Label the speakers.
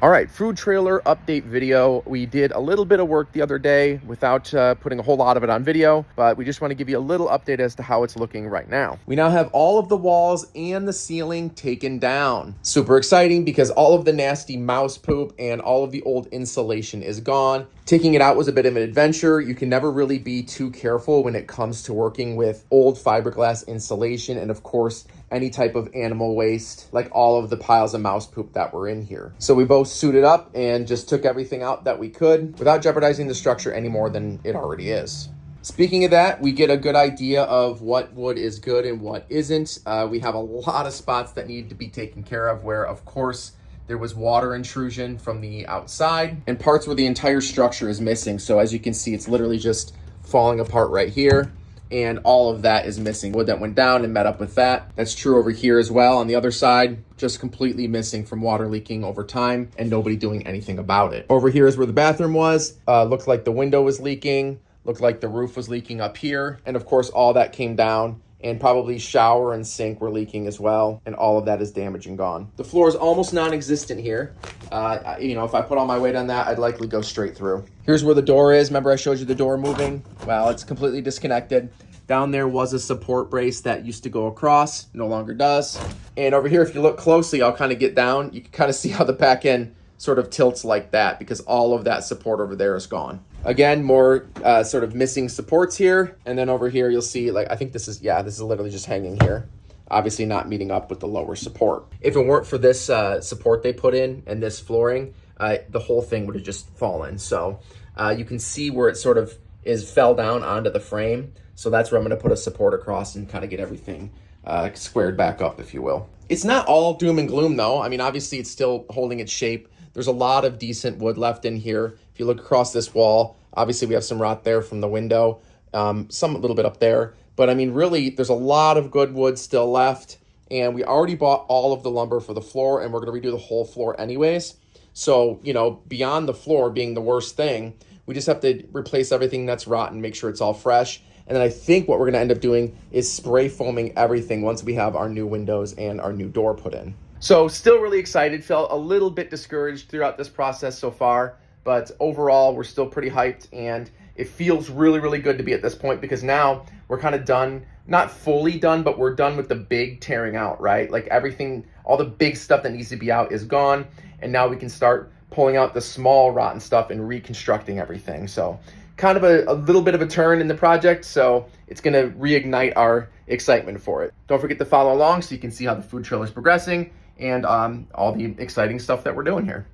Speaker 1: All right, food trailer update video. We did a little bit of work the other day without putting a whole lot of it on video, but we just want to give you a little update as to how it's looking right now. We now have all of the walls and the ceiling taken down. Super exciting because all of the nasty mouse poop and all of the old insulation is gone. Taking it out was a bit of an adventure. You can never really be too careful when it comes to working with old fiberglass insulation and, of course, any type of animal waste, like all of the piles of mouse poop that were in here. So we both suited up and just took everything out that we could without jeopardizing the structure any more than it already is. Speaking of that, we get a good idea of what wood is good and what isn't. We have a lot of spots that need to be taken care of where, of course, there was water intrusion from the outside and parts where the entire structure is missing. So as you can see, it's literally just falling apart right here. And all of that is missing. Wood that went down and met up with that. That's true over here as well. On the other side, just completely missing from water leaking over time and nobody doing anything about it. Over here is where the bathroom was. Looked like the window was leaking. Looked like the roof was leaking up here. And of course, all that came down and probably shower and sink were leaking as well. And all of that is damaged and gone. The floor is almost non-existent here. If I put all my weight on that, I'd likely go straight through. Here's where the door is. Remember I showed you the door moving? Well, it's completely disconnected. Down there was a support brace that used to go across, no longer does. And over here, if you look closely, I'll kind of get down. You can kind of see how the back end sort of tilts like that because all of that support over there is gone. Again, more sort of missing supports here. And then over here, you'll see, I think this is literally just hanging here. Obviously not meeting up with the lower support. If it weren't for this support they put in and this flooring, the whole thing would have just fallen. So you can see where it sort of fell down onto the frame. So that's where I'm going to put a support across and kind of get everything squared back up, if you will. It's not all doom and gloom, though. I mean, obviously, it's still holding its shape. There's a lot of decent wood left in here. If you look across this wall, obviously, we have some rot there from the window, some a little bit up there. But, I mean, really, there's a lot of good wood still left. And we already bought all of the lumber for the floor, and we're going to redo the whole floor anyways. So, beyond the floor being the worst thing, we just have to replace everything that's rotten, make sure it's all fresh. And then I think what we're going to end up doing is spray foaming everything once we have our new windows and our new door put in. So still really excited, felt a little bit discouraged throughout this process so far, but overall we're still pretty hyped and it feels really, really good to be at this point because now we're kind of done, not fully done, but we're done with the big tearing out, right? Like everything, all the big stuff that needs to be out is gone. And now we can start pulling out the small rotten stuff and reconstructing everything. So kind of a little bit of a turn in the project, so it's going to reignite our excitement for it. Don't forget to follow along so you can see how the food trailer is progressing and all the exciting stuff that we're doing here.